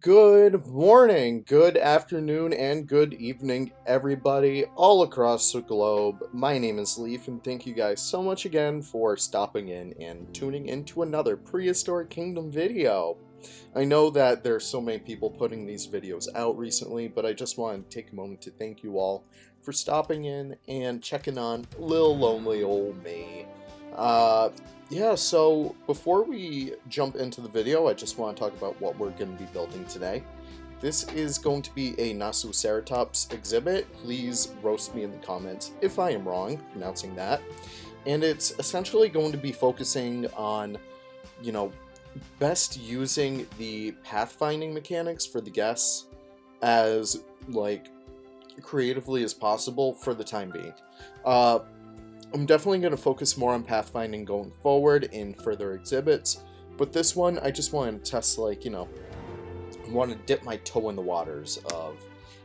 Good morning, good afternoon, and good evening, everybody all across the globe. My name is Leaf, and thank you guys so much again for stopping in and tuning into another Prehistoric Kingdom video. I know that there's so many people putting these videos out recently, but I just want to take a moment to thank you all for stopping in and checking on little lonely old me. Uh, yeah, so before we jump into the video, I just want to talk about what we're going to be building today. This is going to be a Nasutoceratops exhibit. Please roast me in the comments if I am wrong pronouncing that. And it's essentially going to be focusing on, you know, best using the pathfinding mechanics for the guests as, like, creatively as possible for the time being. I'm definitely going to focus more on pathfinding going forward in further exhibits, but this one I just want to test, I want to dip my toe in the waters of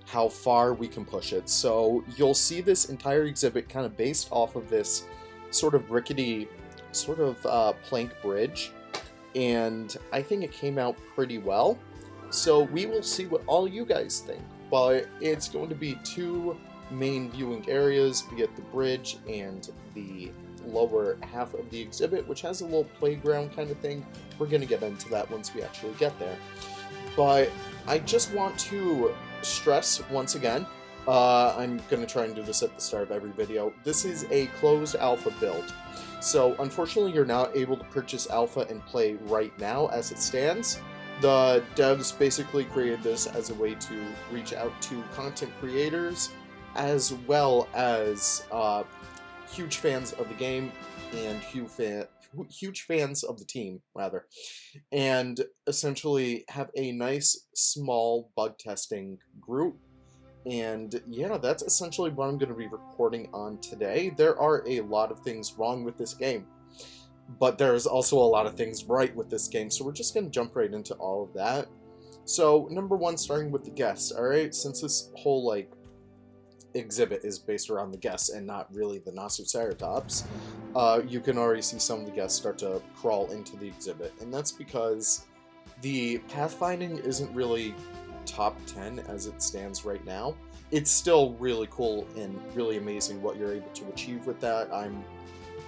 how far we can push it. So you'll see this entire exhibit kind of based off of this sort of rickety, plank bridge, and I think it came out pretty well. So we will see what all you guys think, but it's going to be two main viewing areas, be it the bridge and the lower half of the exhibit, which has a little playground kind of thing. We're going to get into that once we actually get there. But I just want to stress once again, I'm going to try and do this at the start of every video, this is a closed alpha build. So unfortunately you're not able to purchase alpha and play right now as it stands. The devs basically created this as a way to reach out to content creators as well as huge fans of the game and huge fans of the team, rather, and essentially have a nice small bug testing group. And yeah, that's essentially what I'm going to be reporting on today. There are a lot of things wrong with this game, but there's also a lot of things right with this game, so we're just going to jump right into all of that. So number one, starting with the guests. Alright, since this whole exhibit is based around the guests and not really the Nasutoceratops, you can already see some of the guests start to crawl into the exhibit, and that's because the pathfinding isn't really top 10 as it stands right now. It's still really cool and really amazing what you're able to achieve with that. I'm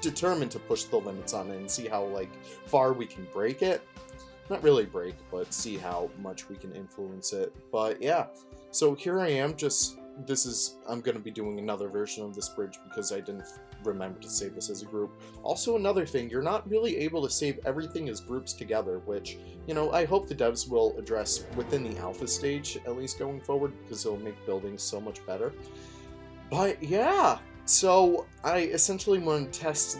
determined to push the limits on it and see how far we can break it. Not really break, but see how much we can influence it. But yeah, so here I am, I'm going to be doing another version of this bridge because I didn't remember to save this as a group. Also, another thing, you're not really able to save everything as groups together, which, I hope the devs will address within the alpha stage, at least going forward, because it'll make building so much better. But yeah, so I essentially want to test,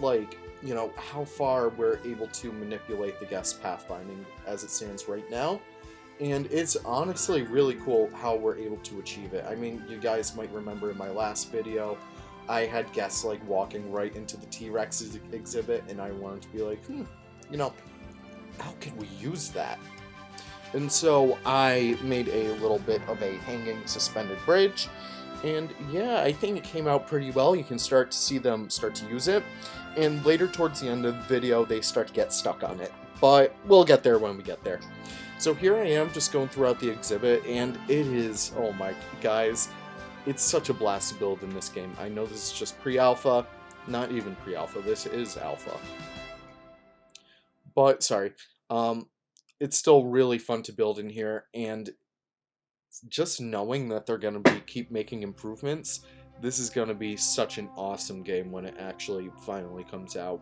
how far we're able to manipulate the guest pathfinding as it stands right now. And it's honestly really cool how we're able to achieve it. I mean, you guys might remember in my last video, I had guests walking right into the T-Rex exhibit, and I wanted to be like, how could we use that? And so I made a little bit of a hanging suspended bridge, and yeah, I think it came out pretty well. You can start to see them start to use it, and later towards the end of the video, they start to get stuck on it. But we'll get there when we get there. So here I am just going throughout the exhibit, and it is, oh my guys, it's such a blast to build in this game. I know this is just pre-alpha, not even pre-alpha, this is alpha. But, sorry, it's still really fun to build in here, and just knowing that they're going to keep making improvements, this is going to be such an awesome game when it actually finally comes out.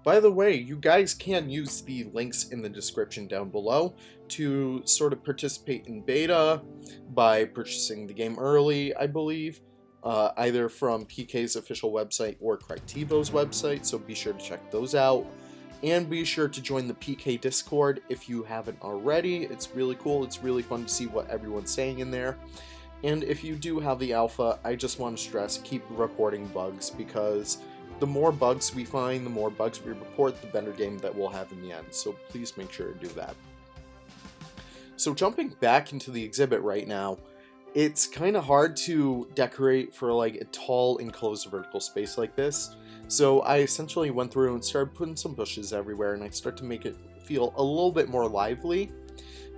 By the way, you guys can use the links in the description down below to sort of participate in beta by purchasing the game early, I believe, either from PK's official website or Crytivo's website, so be sure to check those out. And be sure to join the PK Discord if you haven't already. It's really cool, it's really fun to see what everyone's saying in there. And if you do have the alpha, I just want to stress, keep reporting bugs, because the more bugs we find, the more bugs we report, the better game that we'll have in the end. So please make sure to do that. So jumping back into the exhibit right now, it's kind of hard to decorate for a tall enclosed vertical space like this. So I essentially went through and started putting some bushes everywhere, and I start to make it feel a little bit more lively.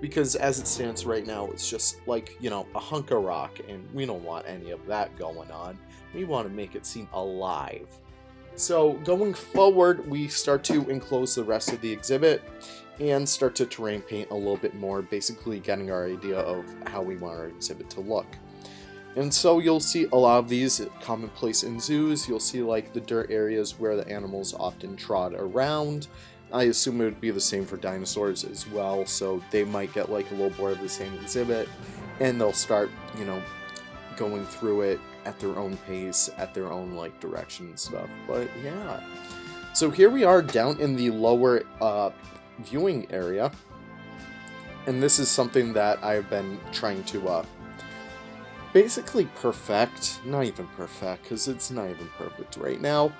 because as it stands right now, it's just like, you know, a hunk of rock, and we don't want any of that going on. We want to make it seem alive. So going forward, we start to enclose the rest of the exhibit and start to terrain paint a little bit more, basically getting our idea of how we want our exhibit to look. And so you'll see a lot of these commonplace in zoos. You'll see like the dirt areas where the animals often trot around. I assume it would be the same for dinosaurs as well, so they might get like a little bored of the same exhibit, and they'll start, you know, going through it at their own pace, at their own like direction and stuff. But yeah, so here we are down in the lower viewing area, and this is something that I've been trying to basically perfect. Not even perfect, because it's not even perfect right now,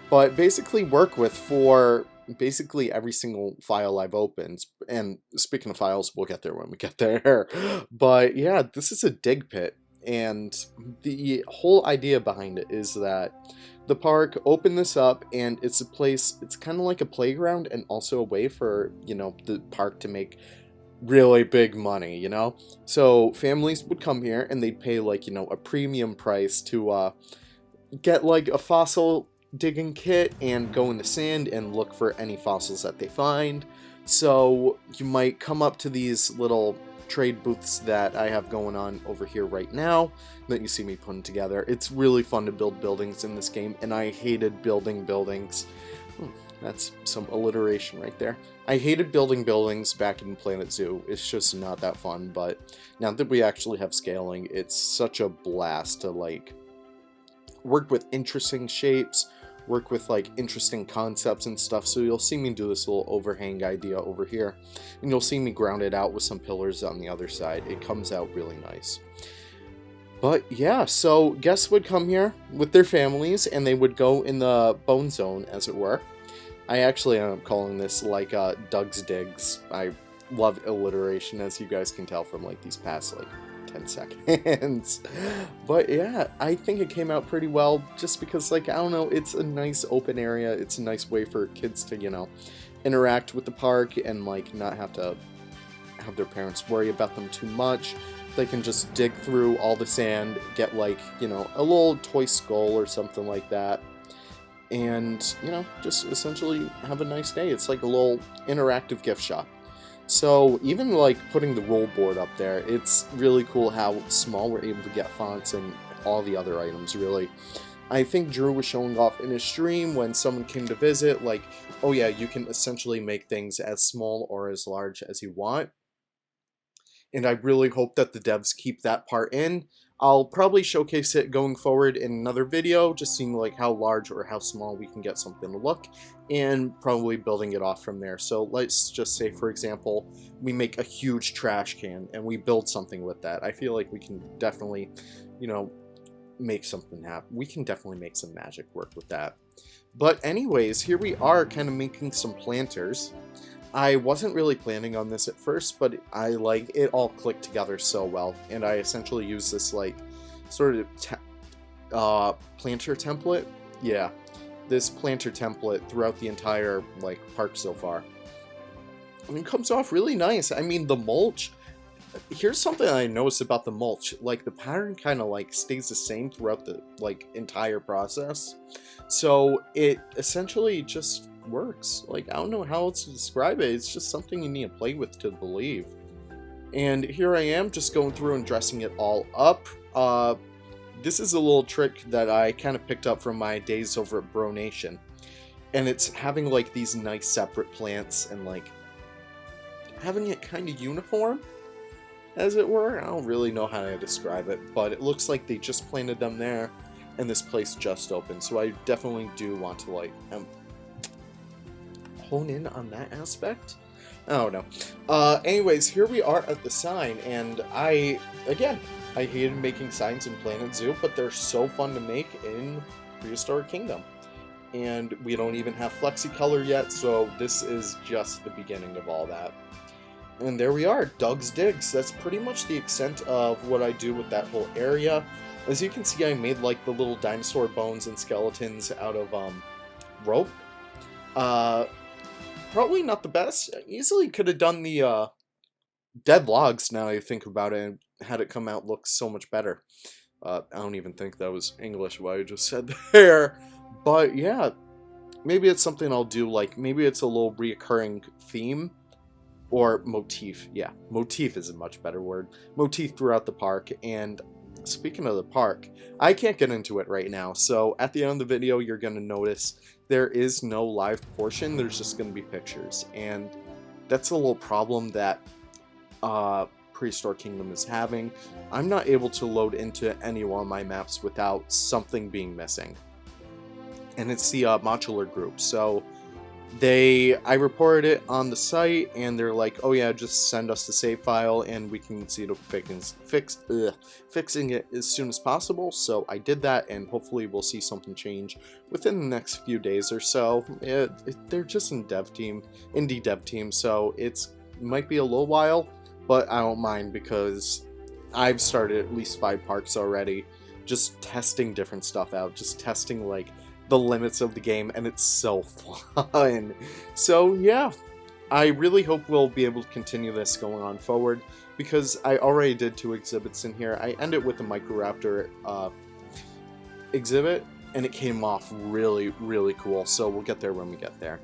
but basically work with for basically every single file I've opened. And speaking of files, we'll get there when we get there. But yeah, this is a dig pit, and the whole idea behind it is that the park opened this up, and it's a place, it's kind of like a playground and also a way for, you know, the park to make really big money, you know? So families would come here and they'd pay like, you know, a premium price to get like a fossil digging kit and go in the sand and look for any fossils that they find. So you might come up to these little trade booths that I have going on over here right now that you see me putting together. It's really fun to build buildings in this game, and I hated building buildings. That's some alliteration right there. I hated building buildings back in Planet Zoo. It's just not that fun, but now that we actually have scaling, it's such a blast to like work with interesting shapes, work with like interesting concepts and stuff. So you'll see me do this little overhang idea over here, and you'll see me ground it out with some pillars on the other side. It comes out really nice. But yeah, so guests would come here with their families, and they would go in the bone zone, as it were. I actually end up calling this like Doug's Digs. I love alliteration, as you guys can tell from like these past like 10 seconds. But yeah, I think it came out pretty well, just because like, I don't know, it's a nice open area. It's a nice way for kids to, you know, interact with the park and like not have to have their parents worry about them too much. They can just dig through all the sand, get like, you know, a little toy skull or something like that, and, you know, just essentially have a nice day. It's like a little interactive gift shop. So even like putting the roll board up there, it's really cool how small we're able to get fonts and all the other items, really. I think Drew was showing off in his stream when someone came to visit, like, oh yeah, you can essentially make things as small or as large as you want. And I really hope that the devs keep that part in. I'll probably showcase it going forward in another video, just seeing like how large or how small we can get something to look, and probably building it off from there. So let's just say, for example, we make a huge trash can and we build something with that. I feel like we can definitely, you know, make something happen. We can definitely make some magic work with that. But anyways, here we are kind of making some planters. I wasn't really planning on this at first, but I like it all clicked together so well, and I essentially use this like sort of planter template. Yeah, this planter template throughout the entire like park so far. I mean, it comes off really nice. I mean, the mulch. Here's something I noticed about the mulch. Like, the pattern kind of like stays the same throughout the like entire process. So it essentially just works. Like, I don't know how else to describe it. It's just something you need to play with to believe. And here I am just going through and dressing it all up. This is a little trick that I kind of picked up from my days over at Bro Nation. And it's having like these nice separate plants and like having it kind of uniform, as it were. I don't really know how to describe it, but it looks like they just planted them there and this place just opened. So I definitely do want to like hone in on that aspect. I don't know. Anyways, here we are at the sign, and I hated making signs in Planet Zoo, but they're so fun to make in Prehistoric Kingdom. And we don't even have FlexiColor yet, so this is just the beginning of all that. And there we are, Doug's Digs. That's pretty much the extent of what I do with that whole area. As you can see, I made like the little dinosaur bones and skeletons out of rope. Probably not the best. I easily could have done the dead logs, now I think about it, and had it come out looks so much better. I don't even think that was English, what I just said there. But yeah, maybe it's something I'll do, like, maybe it's a little reoccurring theme, or motif. Yeah, motif is a much better word. Motif throughout the park. And speaking of the park, I can't get into it right now, so at the end of the video, you're going to notice there is no live portion, there's just going to be pictures. And that's a little problem that Prehistoric Kingdom is having. I'm not able to load into any one of my maps without something being missing. And it's the modular group. So I reported it on the site, and they're like, oh yeah, just send us the save file and we can see to fixing it as soon as possible. So I did that, and hopefully we'll see something change within the next few days or so. They're just in indie dev team, so it might be a little while, but I don't mind because I've started at least 5 parks already, just testing different stuff out, just testing like the limits of the game, and it's so fun. So yeah, I really hope we'll be able to continue this going on forward, because I already did 2 exhibits in here. I ended with the Microraptor exhibit, and it came off really, really cool, so we'll get there when we get there.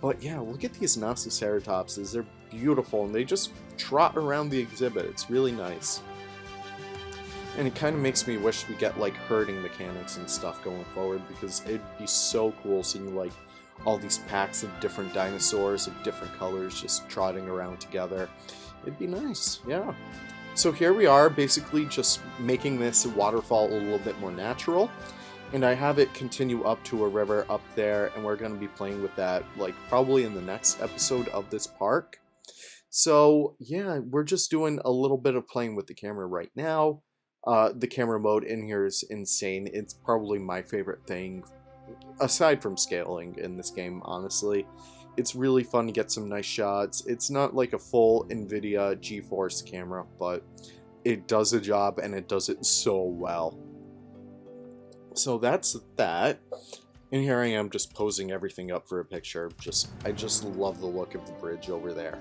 But yeah, look at these Nasutoceratopses. They're beautiful, and they just trot around the exhibit. It's really nice. And it kind of makes me wish we get like herding mechanics and stuff going forward, because it'd be so cool seeing like all these packs of different dinosaurs of different colors just trotting around together. It'd be nice, yeah. So here we are, basically just making this waterfall a little bit more natural. And I have it continue up to a river up there, and we're going to be playing with that like probably in the next episode of this park. So yeah, we're just doing a little bit of playing with the camera right now. The camera mode in here is insane. It's probably my favorite thing, aside from scaling in this game, honestly. It's really fun to get some nice shots. It's not like a full NVIDIA GeForce camera, but it does a job, and it does it so well. So that's that. And here I am just posing everything up for a picture. I just love the look of the bridge over there.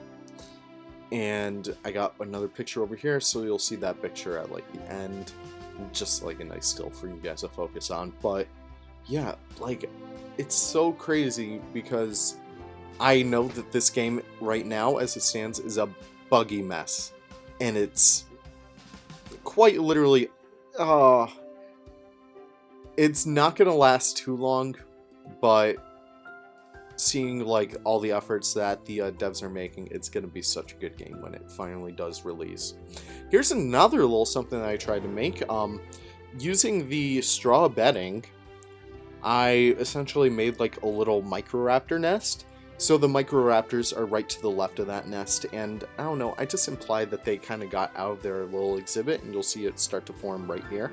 And I got another picture over here, so you'll see that picture at like the end, just like a nice still for you guys to focus on. But yeah, like, it's so crazy because I know that this game right now as it stands is a buggy mess, and it's quite literally it's not gonna last too long, but seeing like all the efforts that the devs are making, it's gonna be such a good game when it finally does release. Here's another little something that I tried to make. Using the straw bedding, I essentially made like a little Microraptor nest. So the Microraptors are right to the left of that nest, and I don't know, I just implied that they kind of got out of their little exhibit, and you'll see it start to form right here.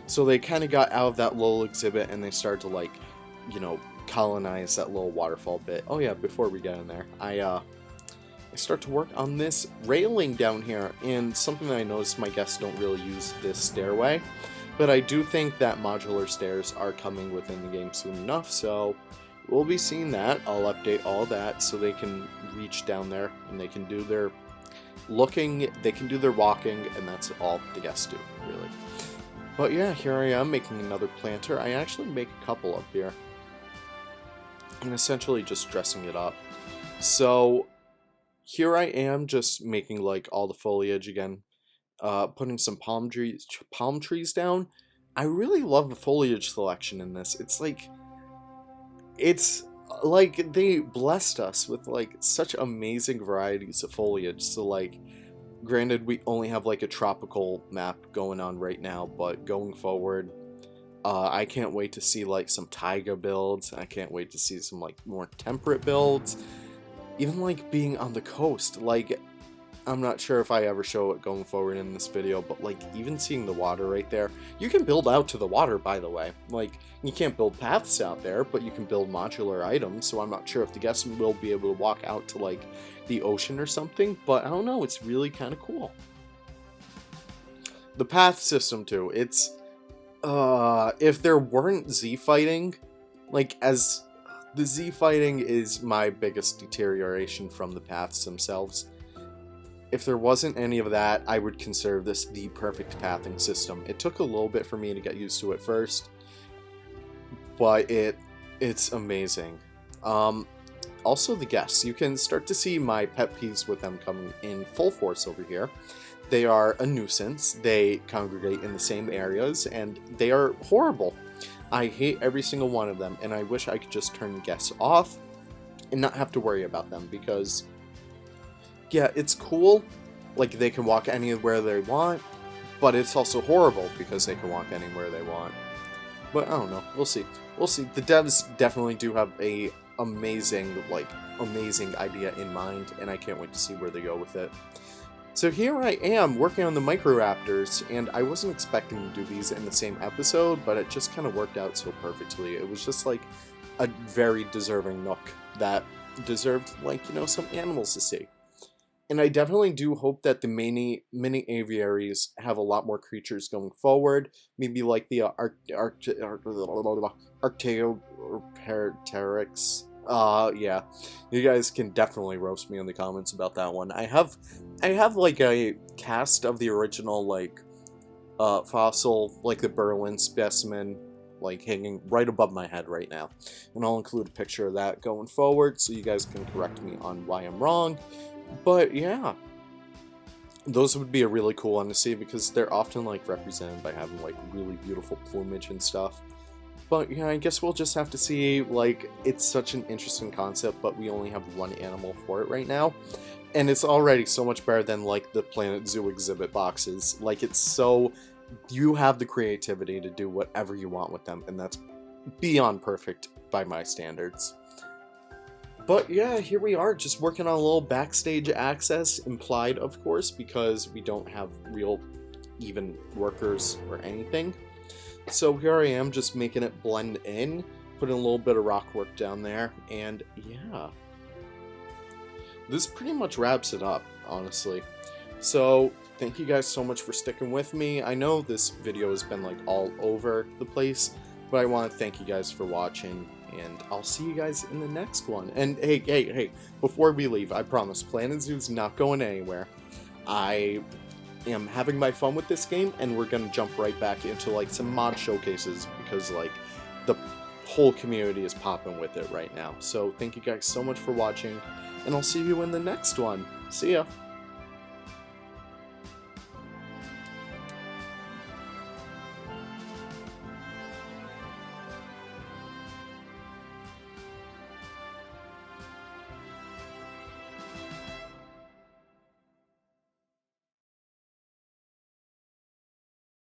So they kind of got out of that little exhibit, and they started to like, you know, colonize that little waterfall bit. Oh yeah, before we get in there, I start to work on this railing down here, and something that I noticed, my guests don't really use this stairway, but I do think that modular stairs are coming within the game soon enough, so we'll be seeing that. I'll update all that so they can reach down there, and they can do their looking, they can do their walking, and that's all the guests do, really. But yeah, here I am making another planter. I actually make a couple up here, and essentially just dressing it up. So here I am just making like all the foliage again, putting some palm trees down. I really love the foliage selection in this. It's like they blessed us with like such amazing varieties of foliage. So like, granted, we only have like a tropical map going on right now, but going forward, I can't wait to see like some taiga builds. I can't wait to see some like more temperate builds. Even like being on the coast, like, I'm not sure if I ever show it going forward in this video, but like even seeing the water right there, you can build out to the water, by the way. Like, you can't build paths out there, but you can build modular items, so I'm not sure if the guests will be able to walk out to like the ocean or something, but I don't know, it's really kind of cool. The path system too, it's if there weren't Z fighting, like, as the Z fighting is my biggest deterioration from the paths themselves. if there wasn't any of that, I would consider this the perfect pathing system. It took a little bit for me to get used to it first, but it's amazing. Also the guests. You can start to see my pet peeves with them coming in full force over here. They are a nuisance. They congregate in the same areas, and they are horrible. I hate every single one of them, and I wish I could just turn guests off and not have to worry about them, because, yeah, it's cool, like, they can walk anywhere they want, but it's also horrible because they can walk anywhere they want. But I don't know. We'll see. We'll see. The devs definitely do have a amazing idea in mind, and I can't wait to see where they go with it. So here I am working on the Microraptors, and I wasn't expecting to do these in the same episode, but it just kind of worked out so perfectly. It was just like a very deserving nook that deserved, like, you know, some animals to see. And I definitely do hope that the mini aviaries have a lot more creatures going forward. Maybe like the Archaeopteryx. Yeah. You guys can definitely roast me in the comments about that one. I have like a cast of the original, like, fossil, like the Berlin specimen, like hanging right above my head right now. And I'll include a picture of that going forward so you guys can correct me on why I'm wrong. But yeah, those would be a really cool one to see because they're often like represented by having like really beautiful plumage and stuff. But yeah, I guess we'll just have to see. Like, it's such an interesting concept, but we only have one animal for it right now. And it's already so much better than like the Planet Zoo exhibit boxes. Like, it's so, you have the creativity to do whatever you want with them, and that's beyond perfect by my standards. But yeah, here we are, just working on a little backstage access, implied of course, because we don't have real even workers or anything. So here I am, just making it blend in, putting a little bit of rock work down there, and yeah. This pretty much wraps it up, honestly. So, thank you guys so much for sticking with me. I know this video has been like all over the place, but I want to thank you guys for watching, and I'll see you guys in the next one. And hey, before we leave, I promise, Planet Zoo's not going anywhere. I am having my fun with this game, and we're gonna jump right back into like some mod showcases because like the whole community is popping with it right now. So thank you guys so much for watching, and I'll see you in the next one. See ya!